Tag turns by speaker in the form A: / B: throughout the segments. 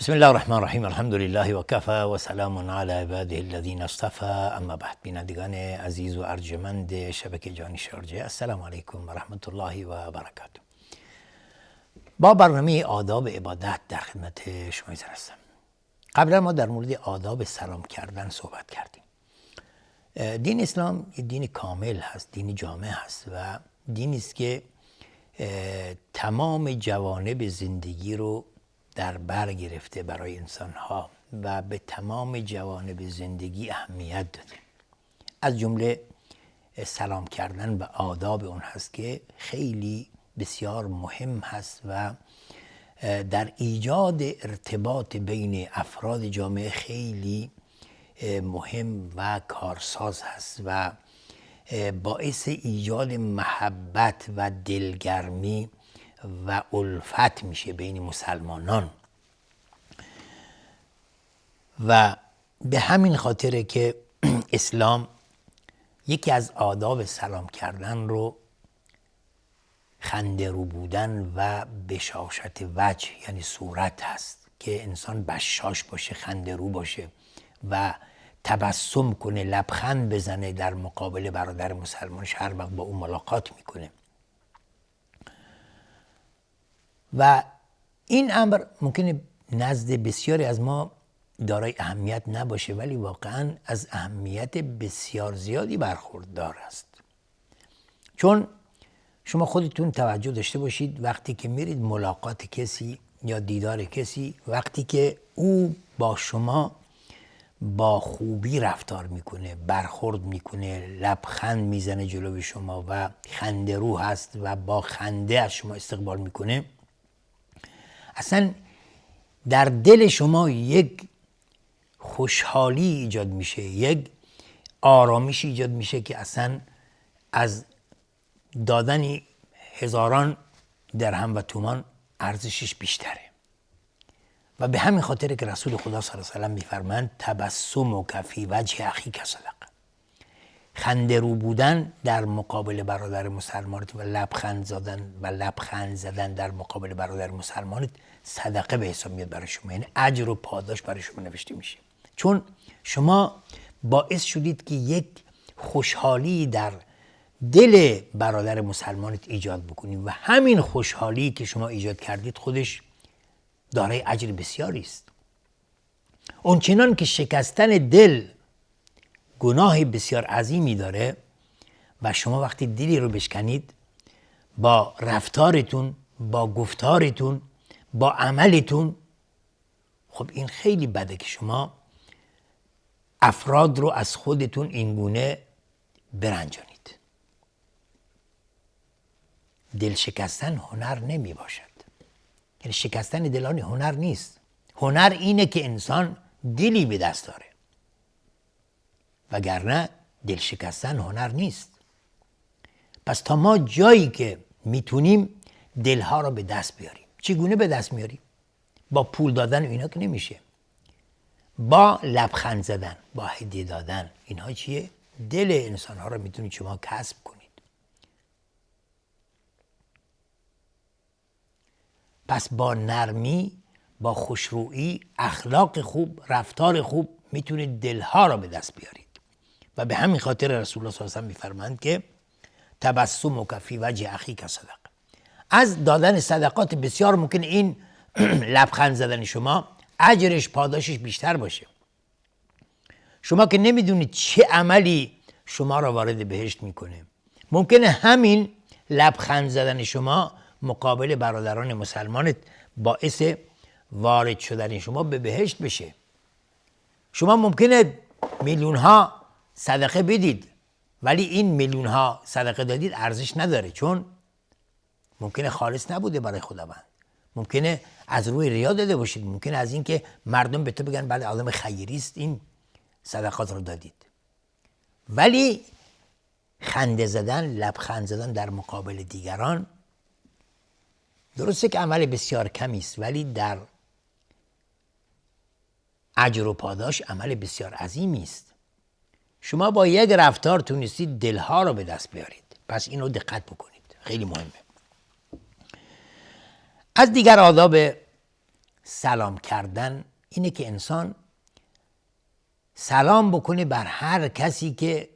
A: بسم الله الرحمن الرحیم. الحمد لله و کفى و سلام علی عباده الذین اصطفى. اما بعد، بینندگان عزیز و ارجمند شبکه جهانی شارجه، السلام علیکم و رحمت الله و برکاته. با برنامه آداب عبادت در خدمت شما هستم. قبلا ما در مورد آداب سلام کردن صحبت کردیم. دین اسلام یک دین کامل هست، دین جامع هست و دینی است که تمام جوانب زندگی رو در بر گرفته برای انسان‌ها و به تمام جوانب زندگی اهمیت داده. از جمله سلام کردن و آداب اون هست که خیلی بسیار مهم هست و در ایجاد ارتباط بین افراد جامعه خیلی مهم و کارساز هست و باعث ایجاد محبت و دلگرمی و الفت میشه بین مسلمانان. و به همین خاطره که اسلام یکی از آداب سلام کردن رو خنده رو بودن و بشاشت وجه یعنی صورت هست که انسان بشاش باشه، خنده رو باشه و تبسم کنه، لبخند بزنه در مقابل برادر مسلمانش هر وقت با اون ملاقات میکنه. و این امر ممکنه نزد بسیاری از ما دارای اهمیت نباشه، ولی واقعا از اهمیت بسیار زیادی برخوردار است. چون شما خودتون توجه داشته باشید وقتی که میرید ملاقات کسی یا دیدار کسی، وقتی که او با شما با خوبی رفتار میکنه، برخورد میکنه، لبخند میزنه جلوی شما و خنده رو هست و با خنده از شما استقبال میکنه، اصلا در دل شما یک خوشحالی ایجاد میشه، یک آرامش ایجاد میشه که اصلا از دادن هزاران درهم و تومان ارزشش بیشتره. و به همین خاطر که رسول خدا صلی الله علیه و آله میفرمایند تبسمک فی وجه اخیک صدقه، خنده رو بودن در مقابل برادر مسلمانت و لبخند زدن در مقابل برادر مسلمانت صدقه به حساب میاد برای شما، یعنی اجر و پاداش برای شما نوشته میشه. چون شما باعث شدید که یک خوشحالی در دل برادر مسلمانت ایجاد بکنید و همین خوشحالی که شما ایجاد کردید خودش دارای اجر بسیاری است. اونچنان که شکستن دل گناه بسیار عظیمی داره و شما وقتی دلی رو بشکنید با رفتارتون، با گفتارتون، با عملتون، خب این خیلی بده که شما افراد رو از خودتون اینگونه برنجانید. دل شکستن هنر نمی باشد، یعنی شکستن دلان هنر نیست. هنر اینه که انسان دلی به دست داره، وگرنه دل شکستن هنر نیست. پس تا ما جایی که میتونیم دلها رو به دست بیاریم. چگونه به دست میاریم؟ با پول دادن اینا که نمیشه، با لبخند زدن، با هدیه دادن. اینها چیه؟ دل انسانها رو میتونید شما کسب کنید. پس با نرمی، با خوشرویی، اخلاق خوب، رفتار خوب میتونید دلها رو به دست بیارید. و به همین خاطر رسول الله صلی الله علیه و آله میفرمایند که تبسمک فی وجه اخیک صدقه. از دادن صدقات بسیار ممکن این لبخند زدن شما اجرش، پاداشش بیشتر باشه. شما که نمیدونید چه عملی شما را وارد بهشت میکنه. ممکنه همین لبخند زدن شما مقابل برادران مسلمانت باعث وارد شدن شما به بهشت بشه. شما ممکنه میلیون ها صدقه بدید، ولی این میلیون ها صدقه دادید ارزش نداره، چون ممکنه خالص نبوده برای خداوند. ممکنه از روی ریا داده باشید، ممکنه از این که مردم به تو بگن بله آدم خیری است این صدقات رو دادید. ولی خنده زدن، لبخند زدن در مقابل دیگران درسته که عمل بسیار کمی است، ولی در اجر و پاداش عمل بسیار عظیمی است. شما با یک رفتار تونستید دلها رو به دست بیارید. پس اینو دقت بکنید، خیلی مهمه. از دیگر آداب سلام کردن اینه که انسان سلام بکنه بر هر کسی که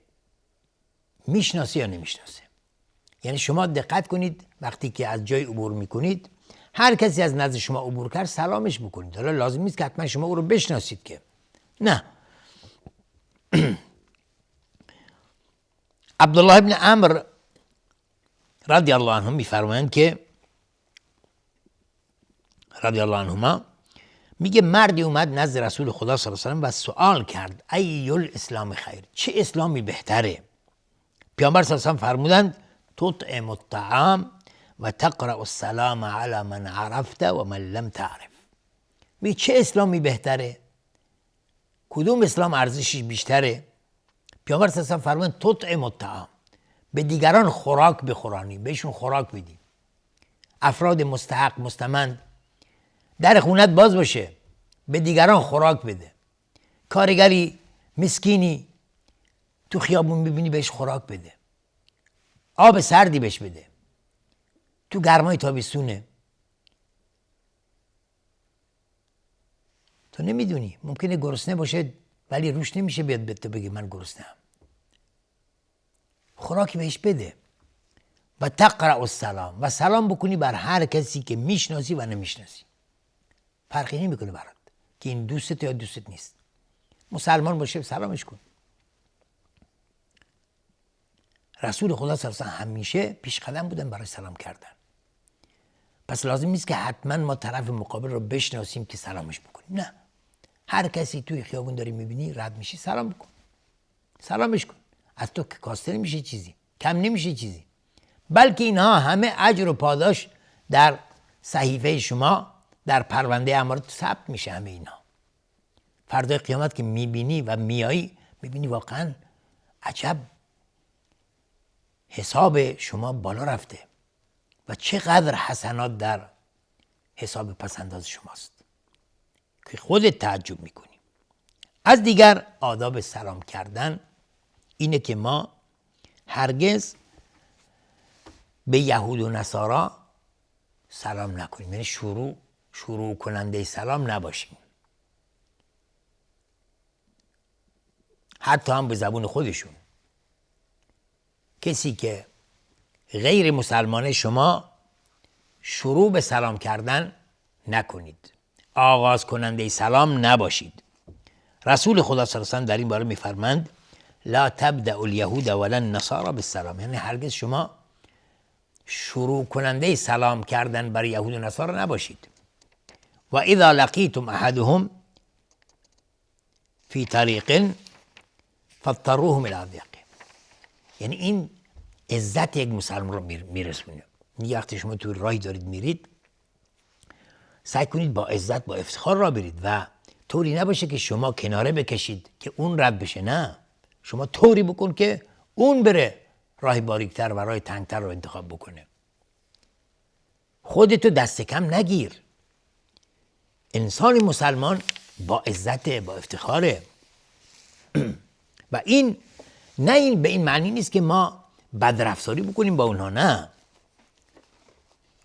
A: میشناسه یا نمیشناسه. یعنی شما دقت کنید وقتی که از جای عبور میکنید، هر کسی از نزد شما عبور کرد سلامش بکنید. حالا لازم نیست که حتما شما او رو بشناسید که نه. عبدالله ابن عمرو رضی الله عنه میفرمایند که رضی الله عنهما میگه مردی اومد نزد رسول خدا صلی الله علیه و آله و سوال کرد ای الاسلام خیر، چه اسلامی بهتره؟ پیامبر صلی الله علیه و آله فرمودند تطعم الطعام و تقرأ السلام علی من عرفت و من لم تعرف. میگه چه اسلامی بهتره؟ کدوم اسلام ارزشش بیشتره؟ پیامبر صلی الله علیه و آله فرمودند تطعم الطعام، به دیگران خوراک بخورانی، بهشون خوراک بدی. افراد مستحق مستمند، در خونت باز باشه، به دیگران خوراک بده. کارگری مسکینی تو خیابون ببینی بهش خوراک بده. آب سردی بهش بده. تو گرمای تابستونه. تو نمیدونی، ممکنه گرسنه باشه ولی روش نمیشه بیاد به تو بگه من گرسنه‌ام. خوراکی بهش بده. و تقرأ السلام، و سلام بکنی بر هر کسی که میشناسی و نمیشناسی. فرقی نمیکنه برات که این دوستت یا دوستت نیست. مسلمان باشه سلامش کن. رسول خدا صلی الله علیه و آله همیشه پیش قدم بودن برای سلام کردن. پس لازم نیست که حتما ما طرف مقابل رو بشناسیم که سلامش بکنیم. نه، هر کسی توی خیابون داری میبینی رد میشی سلام بکن، سلامش کن. از تو که کاسته نمیشه چیزی، کم نمیشه چیزی، بلکه اینها همه اجر و پاداش در صحیفه شما در پرونده اعمالت ثبت میشه. همه اینا فردای قیامت که میبینی و میایی میبینی واقعا عجب حساب شما بالا رفته و چقدر حسنات در حساب پسنداز شماست که خودت تعجب میکنی. از دیگر آداب سلام کردن اینه که ما هرگز به یهود و نصارا سلام نکنیم، یعنی شروع کننده سلام نباشیم، حتی هم به زبون خودشون. کسی که غیر مسلمانه شما شروع به سلام کردن نکنید، آغاز کننده سلام نباشید. رسول خدا صلی الله علیه و آله در این باره میفرماند لا تبدأ الیهود ولا النصارى بالسلام، یعنی هرگز شما شروع کننده سلام کردن برای یهود و نصارا نباشید. و اذا لقیتم احدهم فی طریق فاضطروهم الی ضیق، یعنی این عزت یک مسلمان رو میرسونه. یه وقتی شما توی راهی دارید میرید سعی کنید با عزت با افتخار را برید و طوری نباشه که شما کناره بکشید که اون رد بشه. نه، شما طوری بکن که اون بره راه باریکتر و راه تنگتر رو انتخاب بکنه. خودتو دست کم نگیر. انسان مسلمان با عزت با افتخاره و این به این معنی نیست که ما بدرفتاری بکنیم با اونها، نه،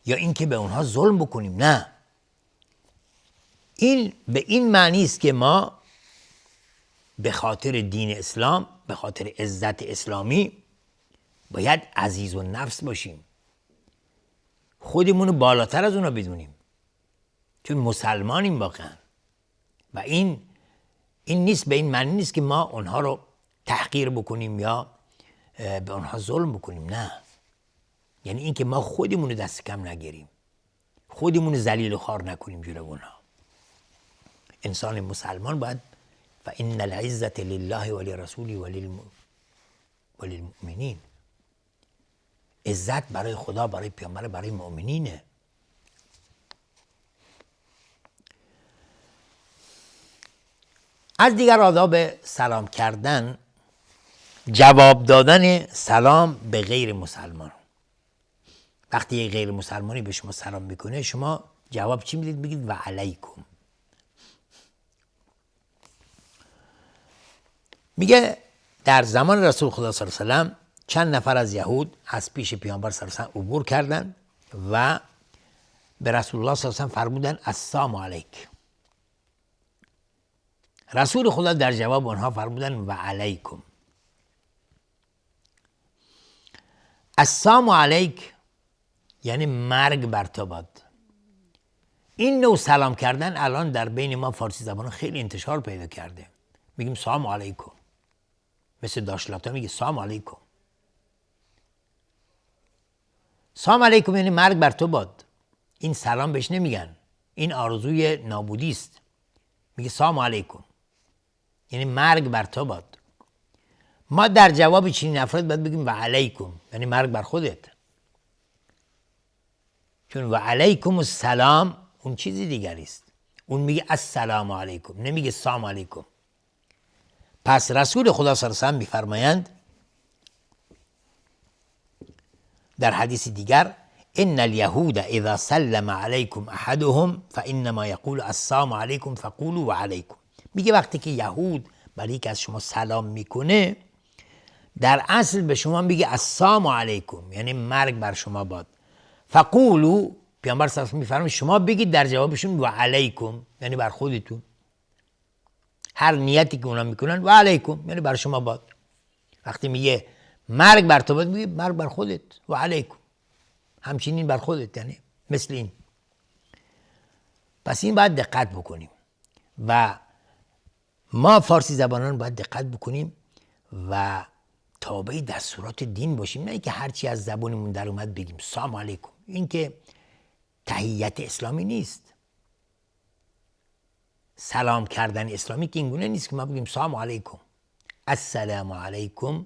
A: یا اینکه به اونها ظلم بکنیم، نه. این به این معنی است که ما به خاطر دین اسلام، به خاطر عزت اسلامی باید عزیز و نفس باشیم، خودمون رو بالاتر از اونا بدونیم، چون مسلمانیم واقعا. و این نیست، به این معنی نیست که ما اونها رو تحقیر بکنیم یا به اونها ظلم بکنیم، نه. یعنی این که ما خودمون رو دست کم نگیریم، خودمون رو ذلیل و خوار نکنیم جلوی اونها. انسان مسلمان باید و ان العزة لله ولرسوله وللمؤمنین، عزت برای خدا، برای پیامبر، برای مؤمنینه. از دیگر آداب سلام کردن جواب دادن سلام به غیر مسلمان. وقتی یک غیر مسلمانی به شما سلام میکنه شما جواب چی میدید؟ بگید و علیکم. میگه در زمان رسول خدا صلی الله علیه و سلم چند نفر از یهود از پیش پیامبر صلی الله علیه و سلم عبور کردند و به رسول الله صلی الله علیه و سلم فرمودن السلام علیک. رسول خدا در جواب آنها فرمودن و علیکم. السلام علیک یعنی مرگ بر تو باد. این نوع سلام کردن الان در بین ما فارسی زبانان خیلی انتشار پیدا کرده. میگیم سلام علیکم، مثل داشلاتا میگه سلام علیکم. سلام علیکم یعنی مرگ بر تو باد. این سلام بهش نمیگن، این آرزوی نابودی است. میگه سلام علیکم یعنی مرگ بر تو باد. ما در جواب چنین افراد باید بگیم و علیکم یعنی مرگ بر خودت، چون و علیکم السلام اون چیزی دیگری است. اون میگه السلام علیکم، نمیگه سلام علیکم. پس رسول خدا صلی الله علیه و سلم میفرمایند در حدیث دیگر ان الیهود اذا سلم علیکم احدهم فانما یقول السلام علیکم فقولوا وعلیکم. میگه وقتی که یهود برای یکی از شما سلام میکنه در اصل به شما میگه السلام علیکم یعنی مرگ بر شما باد. فقولوا پیامبر صلی الله علیه و میفرمایند شما بگید در جوابشون و علیکم یعنی بر خودتون. هر نیتی که اونا میکنن و علیکم یعنی بر شما باد. وقتی میگه مرگ بر تو باد میگه مرگ بر خودت و علیکم همچنین بر خودت، یعنی مثل این. پس این باید دقت بکنیم و ما فارسی زبانان باید دقت بکنیم و تابع دستورات دین باشیم، نه اینکه هرچی از زبانمون در اومد بگیم سلام علیکم. این که تحیت اسلامی نیست. سلام کردن اسلامی که اینگونه نیست که ما بگیم سلام علیکم، السلام علیکم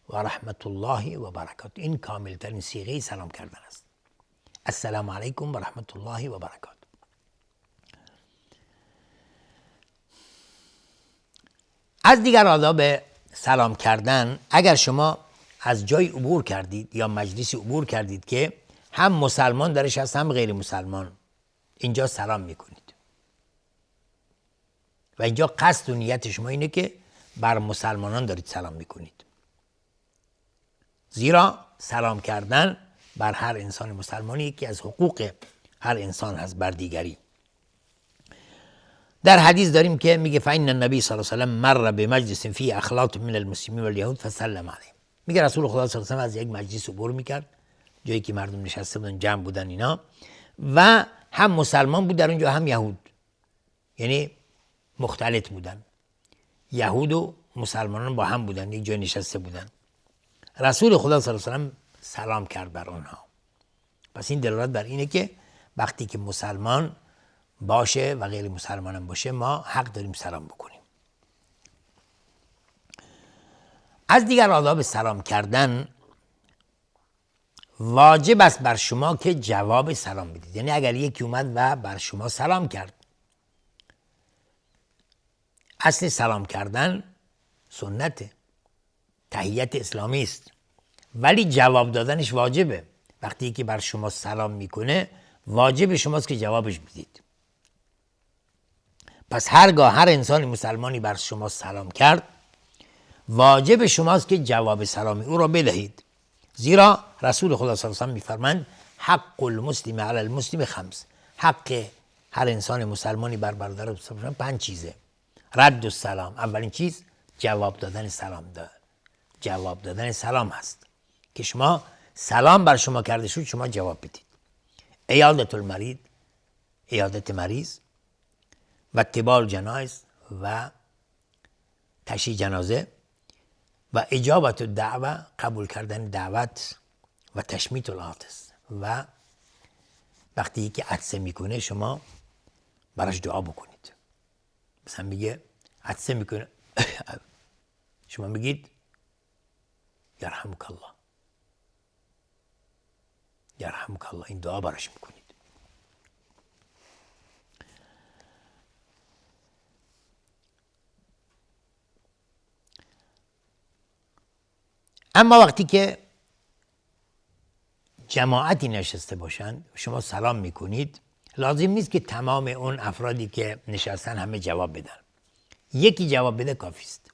A: و رحمت الله و برکاته. این کامل ترین صیغه سلام کردن است. السلام علیکم و رحمت الله و برکاته. از دیگر آداب سلام کردن، اگر شما از جای عبور کردید یا مجلسی عبور کردید که هم مسلمان درش هست هم غیر مسلمان، اینجا سلام میکنید و اینجا قصد و نیت شما اینه که بر مسلمانان دارید سلام میکنید، زیرا سلام کردن بر هر انسان مسلمانی یکی از حقوق هر انسان هست بر دیگری. در حدیث داریم که میگه فإن النبی صلی الله علیه و سلم مر بمجلس فی اخلاط من المسلمین والیهود فسلم علیهم. میگه رسول خدا صلی الله علیه و سلم از یک مجلس عبور میکرد، جایی که مردم نشسته بودن، جمع بودن اینا، و هم مسلمان بود در اونجا هم یهود، یعنی مختلط بودن، یهود و مسلمانان با هم بودن، یک جای نشسته بودن. رسول خدا صلی الله علیه و سلم سلام کرد بر آنها. پس این دلالت بر اینه که وقتی که مسلمان باشه و غیر مسلمان هم باشه ما حق داریم سلام بکنیم. از دیگر آداب سلام کردن، واجب است بر شما که جواب سلام بدید. یعنی اگر یکی اومد و بر شما سلام کرد، اصل سلام کردن سنته، تحیت اسلامی است، ولی جواب دادنش واجبه. وقتی که بر شما سلام میکنه واجب شماست که جوابش بدید. پس هرگاه هر انسان مسلمانی بر شما سلام کرد واجب شماست که جواب سلامی او را بدهید، زیرا رسول خدا صلی الله علیه و سلم میفرمایند حق المسلم علی المسلم خمس. حق هر انسان مسلمانی بر برادر مسلمان 5 چیزه. رد السلام، اولین چیز جواب دادن سلام جواب دادن سلام هست که شما سلام بر شما کرده شد شما جواب بدید. عیادت المریض، عیادت مریض، و اتباع الجنائز و تشییع جنازه، و اجابت الدعوه، قبول کردن دعوت، و تشمیت العاطس، و وقتی که عطسه میکنه شما براش دعا بکنید. مثلا میگه عطسه میکنه شما میگید یرحمک الله، یرحمک الله، این دعا براش میکنید. اما وقتی که جماعتی نشسته باشند شما سلام میکنید، لازم نیست که تمام اون افرادی که نشستن همه جواب بدن. یکی جواب بده کافی است.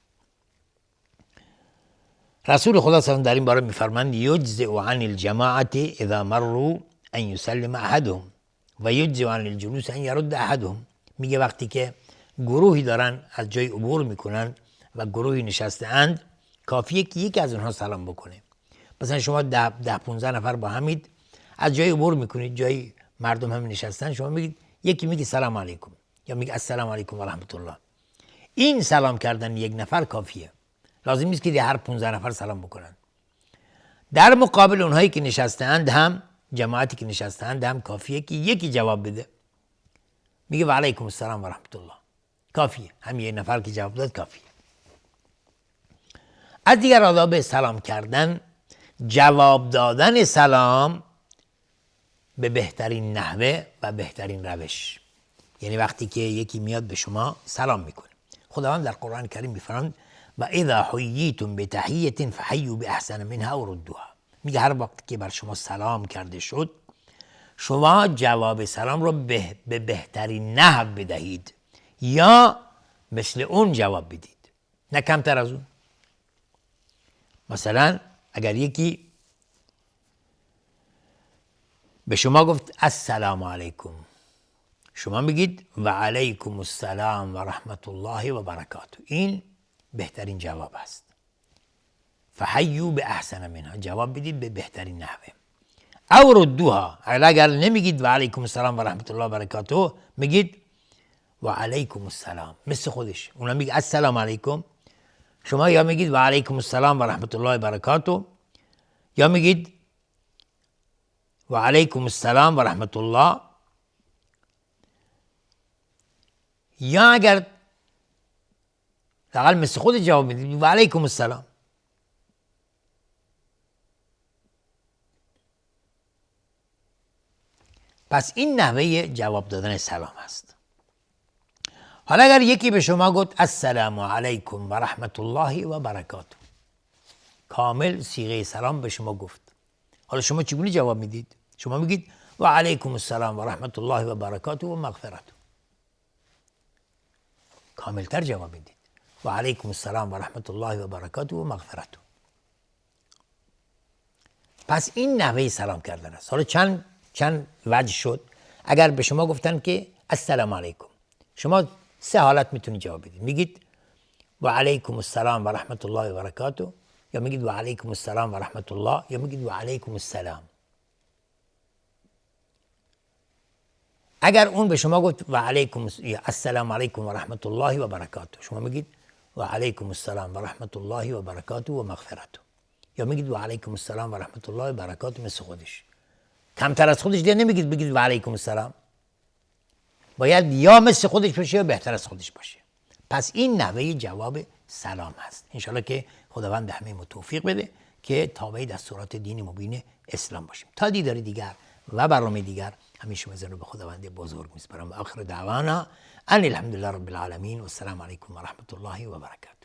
A: رسول خدا صلی الله علیه و در این باره میفرمایند یجزئ عن الجماعه اذا مروا ان یسلم احدهم و یجزی عن الجلوس ان یرد احدهم. میگه وقتی که گروهی دارن از جای عبور میکنن و گروهی نشسته اند، کافیه که یکی از اونها سلام بکنه. مثلا شما 10-15 نفر با همید از جای عبور میکنید، جای مردم هم نشستن، شما میگید، یکی میگه سلام علیکم یا میگه السلام علیکم و رحمت الله. این سلام کردن یک نفر کافیه، لازم نیست که هر 15 نفر سلام بکنن. در مقابل اونهایی که نشستند هم، جماعتی که نشستند هم کافیه که یکی جواب بده، میگه و علیکم السلام و رحمت الله، کافیه. هم یک نفر که جواب داد کافیه. از دیگر آداب سلام کردن، جواب دادن سلام به بهترین نحوه و بهترین روش. یعنی وقتی که یکی میاد به شما سلام میکنه، خداوند در قرآن کریم میفرماید و اذا حییتم بتحیة فحیوا باحسن منها او ردوها. میگه هر وقت که بر شما سلام کرده شد، شما جواب سلام رو به بهترین نحو بدهید یا مثل اون جواب بدید، نه کمتر از اون. مثلا اگر یکی به شما گفت السلام علیکم، شما میگید و علیکم السلام و رحمت الله و برکاته. این بهترین جواب است. فحیوا باحسن منها، جواب بدید به بهترین نحوه. او ردوها، اگر نمیگید و علیکم السلام و رحمت الله و برکاته، میگید و علیکم السلام مثل خودش. اونا میگه السلام علیکم، شما یا میگید و علیکم السلام و رحمت الله و برکاته، یا میگید و علیکم السلام و رحمت الله، یا اگر لااقل مثل خود جواب میدید و علیکم السلام. پس این نحوه جواب دادن سلام است. حالا اگر یکی به شما گفت السلام علیکم و رحمت الله و برکاته، کامل صیغه سلام به شما گفت، حالا شما چگونه جواب میدید؟ شما میگید و علیکم السلام و رحمت الله و برکاته و مغفرته، کاملتر جواب میدید و علیکم السلام و رحمت الله و برکاته و مغفرته. پس این نحوه سلام کردن است. حالا چند وجه شد. اگر به شما گفتن که السلام علیکم، شما 3 حالت میتونید جواب بدید. میگید و علیکم السلام و رحمت الله و برکاته، یا میگید و علیکم السلام و رحمت الله، یا میگید و علیکم السلام. اگر اون به شما گفت و علیکم السلام علیکم و رحمت الله و برکاته، شما میگید و علیکم السلام و رحمت الله و برکاته و مغفرته، یا میگید و علیکم السلام و رحمت الله و برکاته مثل خودش. کمتر از خودش دیگه نمیگید بگید و علیکم السلام، باید یا مثل خودش باشه یا بهتر از خودش باشه. پس این نحوه جواب سلام هست. انشالله که خداوند به همه ما توفیق بده که تابع دستورات دین مبین اسلام باشیم. تا دیدار دیگر و برنامه دیگر، همیشه شما رو به خداوند بزرگ میسپارم و آخر دعوانا ان الحمدلله رب العالمین و السلام علیکم و رحمت الله و برکاته.